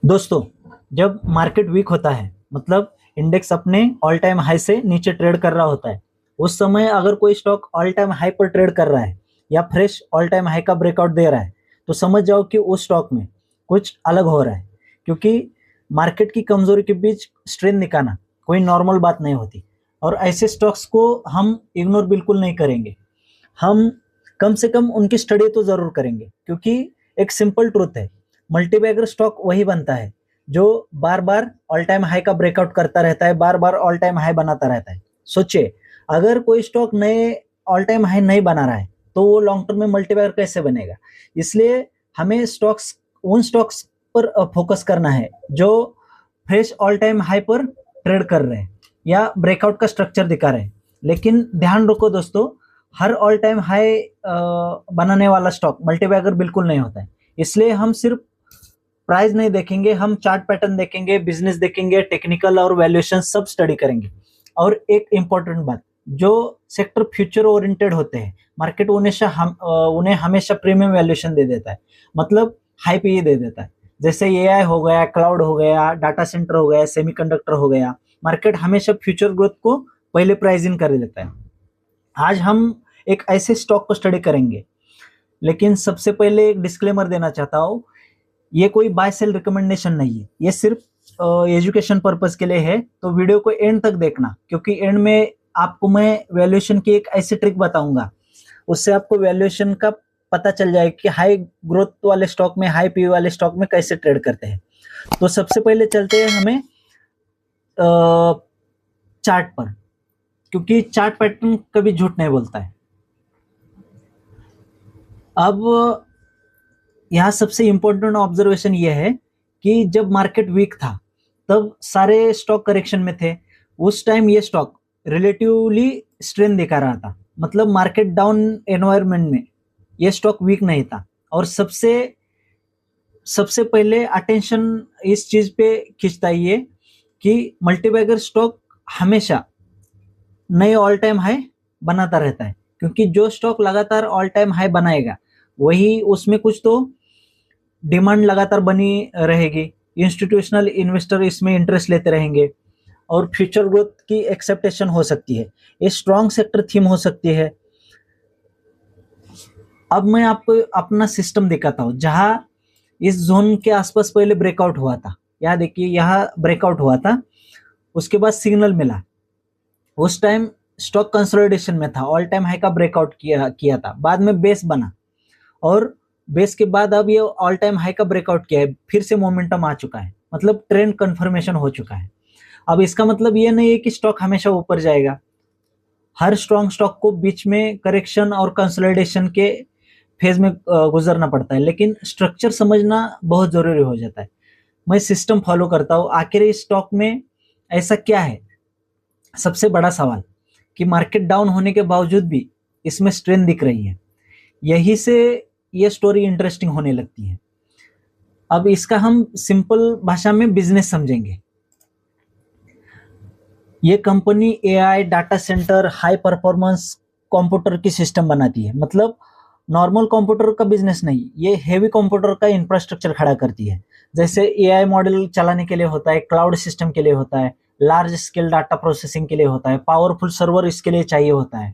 दोस्तों, जब market week होता है मतलब इंडेक्स अपने ऑल टाइम हाई से नीचे ट्रेड कर रहा होता है, उस समय अगर कोई स्टॉक ऑल टाइम हाई पर ट्रेड कर रहा है या फ्रेश ऑल टाइम हाई का ब्रेकआउट दे रहा है, तो समझ जाओ कि उस स्टॉक में कुछ अलग हो रहा है। क्योंकि मार्केट की कमजोरी के बीच स्ट्रेंथ दिखाना कोई नॉर्मल बात नहीं होती। और ऐसे स्टॉक्स को हम इग्नोर बिल्कुल नहीं करेंगे। हम कम से कम उनकी स्टडी तो जरूर करेंगे, क्योंकि एक सिंपल ट्रूथ है, मल्टीबैगर स्टॉक वही बनता है जो बार बार ऑल टाइम हाई का ब्रेकआउट करता रहता है, बार बार ऑल टाइम हाई बनाता रहता है। सोचिए, अगर कोई स्टॉक नए ऑल टाइम हाई नहीं बना रहा है तो वो लॉन्ग टर्म में मल्टीबैगर कैसे बनेगा। इसलिए हमें स्टॉक्स उन स्टॉक्स पर फोकस करना है जो फ्रेश ऑल टाइम हाई पर ट्रेड कर रहे हैं या ब्रेकआउट का स्ट्रक्चर दिखा रहे हैं। लेकिन ध्यान रखो दोस्तों, हर ऑल टाइम हाई बनाने वाला स्टॉक मल्टीबैगर बिल्कुल नहीं होता है। इसलिए हम सिर्फ प्राइस नहीं देखेंगे, हम चार्ट पैटर्न देखेंगे, बिजनेस देखेंगे, टेक्निकल और वैल्यूएशन सब स्टडी करेंगे। और एक इंपॉर्टेंट बात, जो सेक्टर फ्यूचर ओरिएंटेड होते हैं, मार्केट उन्हें हमेशा प्रीमियम वैल्यूएशन दे देता है, मतलब हाई पीई दे देता है। जैसे एआई हो गया, क्लाउड हो गया, डाटा सेंटर हो गया, सेमीकंडक्टर हो गया, मार्केट हमेशा फ्यूचर ग्रोथ को पहले प्राइस इन कर देता है। आज हम एक ऐसे स्टॉक को स्टडी करेंगे, लेकिन सबसे पहले एक डिस्क्लेमर देना चाहता हूँ, ये कोई बाय सेल रिकमेंडेशन नहीं है, ये सिर्फ एजुकेशन पर्पस के लिए है। तो वीडियो को एंड तक देखना, क्योंकि एंड में आपको मैं वैल्यूएशन की एक ऐसी ट्रिक बताऊंगा, उससे आपको वैल्यूएशन का पता चल जाएगा कि हाई ग्रोथ वाले स्टॉक में, हाई पी वाले स्टॉक में कैसे ट्रेड करते हैं। तो सबसे पहले चलते हैं हमें चार्ट पर, क्योंकि चार्ट पैटर्न कभी झूठ नहीं बोलता है। अब यहाँ सबसे इंपॉर्टेंट ऑब्जर्वेशन ये है कि जब मार्केट वीक था तब सारे स्टॉक करेक्शन में थे। उस टाइम ये स्टॉक रिलेटिवली स्ट्रेंथ दिखा रहा था, मतलब मार्केट डाउन एनवायरनमेंट में ये स्टॉक वीक नहीं था। और सबसे सबसे पहले अटेंशन इस चीज पे खींचता है ये कि मल्टीबैगर स्टॉक हमेशा नए ऑल टाइम हाई बनाता रहता है, क्योंकि जो स्टॉक लगातार ऑल टाइम हाई बनाएगा वही उसमें कुछ तो डिमांड लगातार बनी रहेगी, इंस्टीट्यूशनल इन्वेस्टर इसमें इंटरेस्ट लेते रहेंगे और फ्यूचर ग्रोथ की एक्सेप्टेशन हो सकती है। ये स्ट्रॉन्ग सेक्टर थीम हो सकती है। अब मैं आपको अपना सिस्टम दिखाता हूँ, जहां इस जोन के आसपास पहले ब्रेकआउट हुआ था। यहाँ देखिए, यहाँ ब्रेकआउट हुआ था, उसके बाद सिग्नल मिला। उस टाइम स्टॉक कंसोलिडेशन में था, ऑल टाइम हाई का ब्रेकआउट किया किया था, बाद में बेस बना और बेस के बाद अब ये ऑल टाइम हाई का ब्रेकआउट किया है, फिर से मोमेंटम आ चुका है, मतलब ट्रेंड कंफर्मेशन हो चुका है। अब इसका मतलब ये नहीं है कि स्टॉक हमेशा ऊपर जाएगा। हर स्ट्रॉन्ग स्टॉक को बीच में करेक्शन और कंसोलिडेशन के फेज में गुजरना पड़ता है, लेकिन स्ट्रक्चर समझना बहुत जरूरी हो जाता है। मैं सिस्टम फॉलो करता हूँ। आखिर इस स्टॉक में ऐसा क्या है, सबसे बड़ा सवाल, कि मार्केट डाउन होने के बावजूद भी इसमें स्ट्रेंथ दिख रही है। यही से ये स्टोरी इंटरेस्टिंग होने लगती है। अब इसका हम सिंपल भाषा में बिजनेस समझेंगे। ये company AI, data centre, high performance computer की सिस्टम बनाती है, मतलब नॉर्मल कंप्यूटर का बिजनेस नहीं, ये हेवी कंप्यूटर का इंफ्रास्ट्रक्चर खड़ा करती है। जैसे एआई मॉडल चलाने के लिए होता है, क्लाउड सिस्टम के लिए होता है, लार्ज स्केल डाटा प्रोसेसिंग के लिए होता है, पावरफुल सर्वर इसके लिए चाहिए होता है।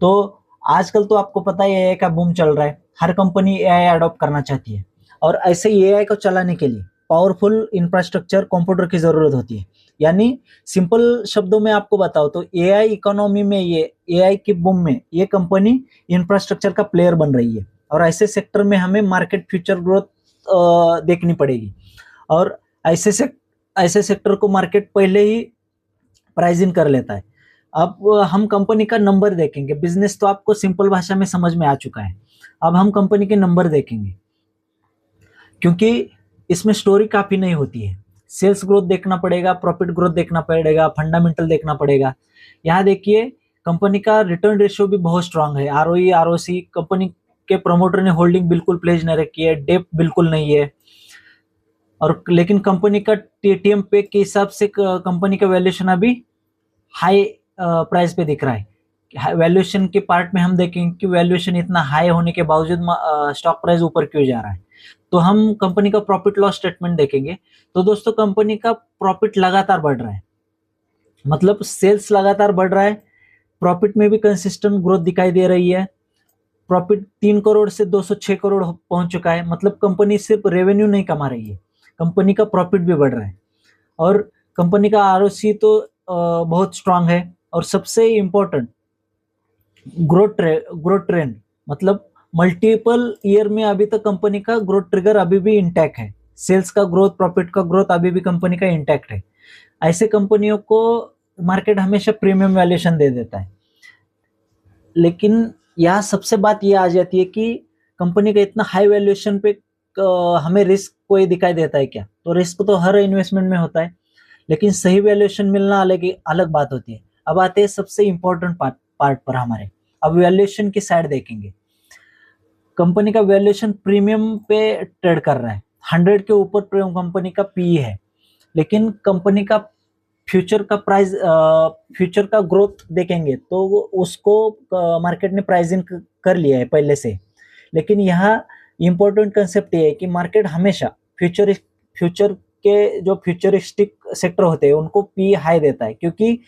तो आजकल तो आपको पता ही है, एआई का बूम चल रहा है, हर कंपनी एआई अडॉप्ट करना चाहती है। और ऐसे ही एआई को चलाने के लिए पावरफुल इंफ्रास्ट्रक्चर कंप्यूटर की जरूरत होती है। यानी सिंपल शब्दों में आपको बताओ तो एआई इकोनॉमी में, ये एआई की बूम में ये कंपनी इंफ्रास्ट्रक्चर का प्लेयर बन रही है। और ऐसे सेक्टर में हमें मार्केट फ्यूचर ग्रोथ देखनी पड़ेगी। और ऐसे सेक्टर को मार्केट पहले ही प्राइस इन कर लेता है। अब हम कंपनी का नंबर देखेंगे। बिजनेस तो आपको सिंपल भाषा में समझ में आ चुका है, अब हम कंपनी के नंबर देखेंगे, क्योंकि इसमें स्टोरी काफी नहीं होती है। सेल्स ग्रोथ देखना पड़ेगा, प्रॉफिट ग्रोथ देखना पड़ेगा, फंडामेंटल देखना पड़ेगा। यहाँ देखिए, कंपनी का रिटर्न रेशियो भी बहुत स्ट्रांग है, आरओई, आरओसी। कंपनी के प्रमोटर ने होल्डिंग बिल्कुल प्लेज नहीं रखी है, डेप बिल्कुल नहीं है। और लेकिन कंपनी का टीटीएम पे के हिसाब से कंपनी का वैल्यूएशन अभी हाई प्राइस पे दिख रहा है। वैल्यूएशन के पार्ट में हम देखेंगे कि वैल्यूएशन इतना हाई होने के बावजूद स्टॉक प्राइस ऊपर क्यों जा रहा है। तो हम कंपनी का प्रॉफिट लॉस स्टेटमेंट देखेंगे। तो दोस्तों कंपनी का प्रॉफिट लगातार बढ़ रहा है, मतलब सेल्स लगातार बढ़ रहा है, प्रॉफिट में भी कंसिस्टेंट ग्रोथ दिखाई दे रही है। प्रॉफिट 3 करोड़ से 206 करोड़ पहुंच चुका है, मतलब कंपनी सिर्फ रेवेन्यू नहीं कमा रही है, कंपनी का प्रॉफिट भी बढ़ रहा है। और कंपनी का आरओसी तो बहुत स्ट्रांग है। और सबसे इम्पोर्टेंट ग्रोथ ट्रेंड, मतलब मल्टीपल ईयर में अभी तक कंपनी का ग्रोथ ट्रिगर अभी भी इंटैक्ट है। सेल्स का ग्रोथ, प्रॉफिट का ग्रोथ अभी भी कंपनी का इंटैक्ट है। ऐसे कंपनियों को मार्केट हमेशा प्रीमियम वैल्यूएशन दे देता है। लेकिन यहाँ सबसे बात ये आ जाती है कि कंपनी का इतना हाई वैल्यूएशन पे हमें रिस्क कोई दिखाई देता है क्या? तो रिस्क तो हर इन्वेस्टमेंट में होता है, लेकिन सही वैल्यूएशन मिलना अलग अलग बात होती है। अब आते हैं सबसे इंपॉर्टेंट पार्ट पर हमारे। अब वैल्यूएशन की साइड देखेंगे। कंपनी का वैल्यूएशन प्रीमियम पे ट्रेड कर रहा है, 100 के ऊपर कंपनी का पी है, लेकिन कंपनी का फ्यूचर का प्राइस, फ्यूचर का ग्रोथ देखेंगे तो उसको मार्केट ने प्राइसिंग कर लिया है पहले से। लेकिन यहाँ इंपॉर्टेंट कंसेप्ट ये है कि मार्केट हमेशा फ्यूचर के जो फ्यूचरिस्टिक सेक्टर होते हैं उनको पी हाई देता है, क्योंकि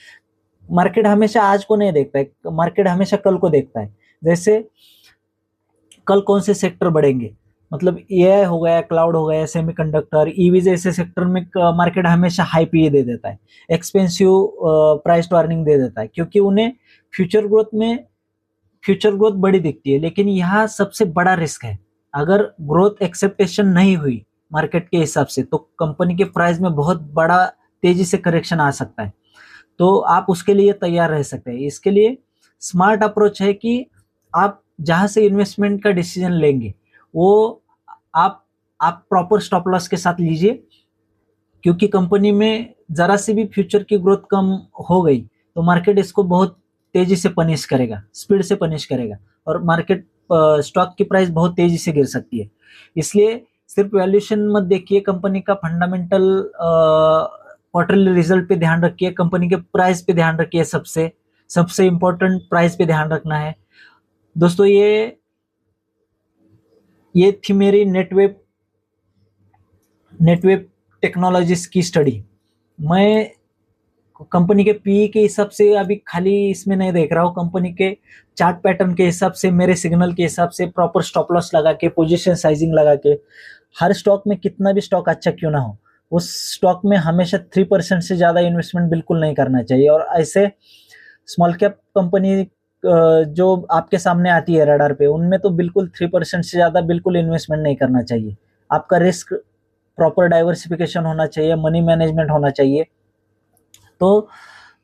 मार्केट हमेशा आज को नहीं देखता है, मार्केट हमेशा कल को देखता है। जैसे कल कौन से सेक्टर बढ़ेंगे, मतलब एआई हो गया, क्लाउड हो गया, सेमीकंडक्टर, ईवी जैसे सेक्टर में मार्केट हमेशा हाई पीई दे देता है, एक्सपेंसिव प्राइस टू अर्निंग दे देता है, क्योंकि उन्हें फ्यूचर ग्रोथ बड़ी दिखती है। लेकिन यहाँ सबसे बड़ा रिस्क है, अगर ग्रोथ एक्सेप्टेशन नहीं हुई मार्केट के हिसाब से तो कंपनी के प्राइस में बहुत बड़ा तेजी से करेक्शन आ सकता है। तो आप उसके लिए तैयार रह सकते हैं। इसके लिए स्मार्ट अप्रोच है कि आप जहां से इन्वेस्टमेंट का डिसीजन लेंगे वो आप आप प्रॉपर स्टॉप लॉस के साथ लीजिए, क्योंकि कंपनी में जरा सी भी फ्यूचर की ग्रोथ कम हो गई तो मार्केट इसको बहुत तेजी से पनिश करेगा, स्पीड से पनिश करेगा, और मार्केट स्टॉक की प्राइस बहुत तेजी से गिर सकती है। इसलिए सिर्फ वैल्यूएशन मत देखिए, कंपनी का फंडामेंटल क्वार्टरली रिजल्ट पे ध्यान रखिए, कंपनी के प्राइस पे ध्यान रखिए, सबसे सबसे इंपॉर्टेंट प्राइस पे ध्यान रखना है। दोस्तों ये थी मेरी नेटवेब टेक्नोलॉजीज की स्टडी। मैं कंपनी के पी के हिसाब से अभी खाली इसमें नहीं देख रहा हूँ, कंपनी के चार्ट पैटर्न के हिसाब से, मेरे सिग्नल के हिसाब से प्रॉपर स्टॉप लॉस लगा के, पोजीशन साइजिंग लगा के, हर स्टॉक में कितना भी स्टॉक अच्छा क्यों ना हो उस स्टॉक में हमेशा 3% से ज्यादा इन्वेस्टमेंट बिल्कुल नहीं करना चाहिए। और ऐसे स्मॉल कैप कंपनी जो आपके सामने आती है रडार पे, उनमें तो बिल्कुल 3% से ज्यादा बिल्कुल इन्वेस्टमेंट नहीं करना चाहिए। आपका रिस्क प्रॉपर डाइवर्सिफिकेशन होना चाहिए, मनी मैनेजमेंट होना चाहिए। तो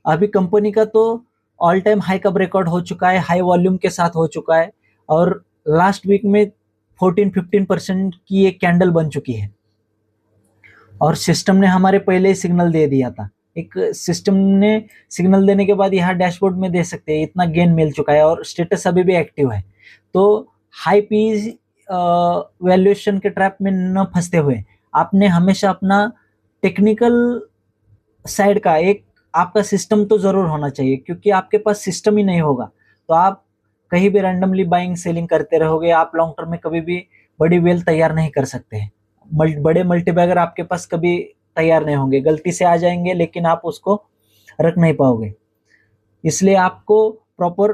अभी कंपनी का तो ऑल टाइम हाई का रिकॉर्ड हो चुका है, हाई वॉल्यूम के साथ हो चुका है, और लास्ट वीक में 14-15% की एक कैंडल बन चुकी है। और सिस्टम ने हमारे पहले ही सिग्नल दे दिया था, एक सिस्टम ने सिग्नल देने के बाद यहाँ डैशबोर्ड में दे सकते हैं इतना गेन मिल चुका है और स्टेटस अभी भी एक्टिव है। तो हाई पी वैल्यूएशन के ट्रैप में न फंसते हुए आपने हमेशा अपना टेक्निकल साइड का एक आपका सिस्टम तो जरूर होना चाहिए, क्योंकि आपके पास सिस्टम ही नहीं होगा तो आप कहीं भी रैंडमली बाइंग सेलिंग करते रहोगे, आप लॉन्ग टर्म में कभी भी बड़ी वेल तैयार नहीं कर सकते हैं। बड़े मल्टीबैगर आपके पास कभी तैयार नहीं होंगे, गलती से आ जाएंगे लेकिन आप उसको रख नहीं पाओगे। इसलिए आपको प्रॉपर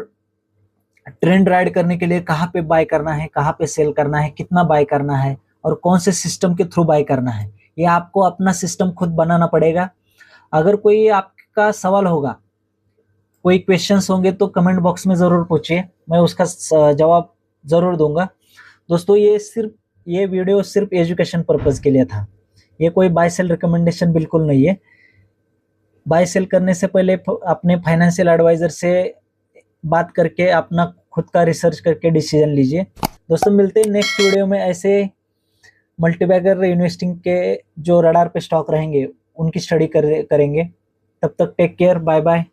ट्रेंड राइड करने के लिए कहाँ पे बाय करना है, कहाँ पे सेल करना है, कितना बाय करना है और कौन से सिस्टम के थ्रू बाय करना है, ये आपको अपना सिस्टम खुद बनाना पड़ेगा। अगर कोई आपका सवाल होगा, कोई क्वेश्चंस होंगे तो कमेंट बॉक्स में जरूर पूछिए, मैं उसका जवाब जरूर दूंगा। दोस्तों ये वीडियो सिर्फ एजुकेशन पर्पज के लिए था, ये कोई बाय सेल रिकमेंडेशन बिल्कुल नहीं है। बाय सेल करने से पहले अपने फाइनेंशियल एडवाइजर से बात करके अपना खुद का रिसर्च करके डिसीजन लीजिए। दोस्तों मिलते हैं नेक्स्ट वीडियो में, ऐसे मल्टीबैगर इन्वेस्टिंग के जो रडार पे स्टॉक रहेंगे उनकी स्टडी करेंगे। तब तक टेक केयर, बाय बाय।